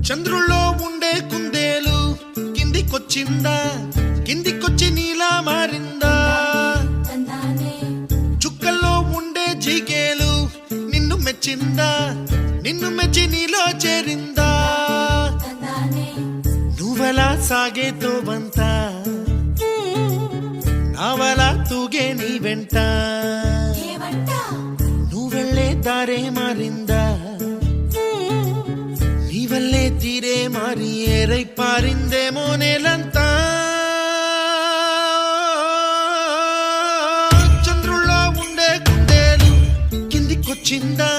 చంద్రుల్లో ఉండే కుందేలు కిందికొచ్చిందా, కిందికొచ్చి నీలా మారిందా? చుక్కల్లో ఉండే జిగేలు నిన్ను మెచ్చిందా, నిన్ను మెచ్చి నీలో చేరిందా? నువ్వలా సాగే తోవంత, నావలా తూగే నీ వెంట, నువ్వెళ్ళే దారే మారిందా, నీవల్లే తీరే మారి ఏరై పారిందేమో నేలంతా. చంద్రుల్లో ఉండే కుందేలు కిందికొచ్చిందా,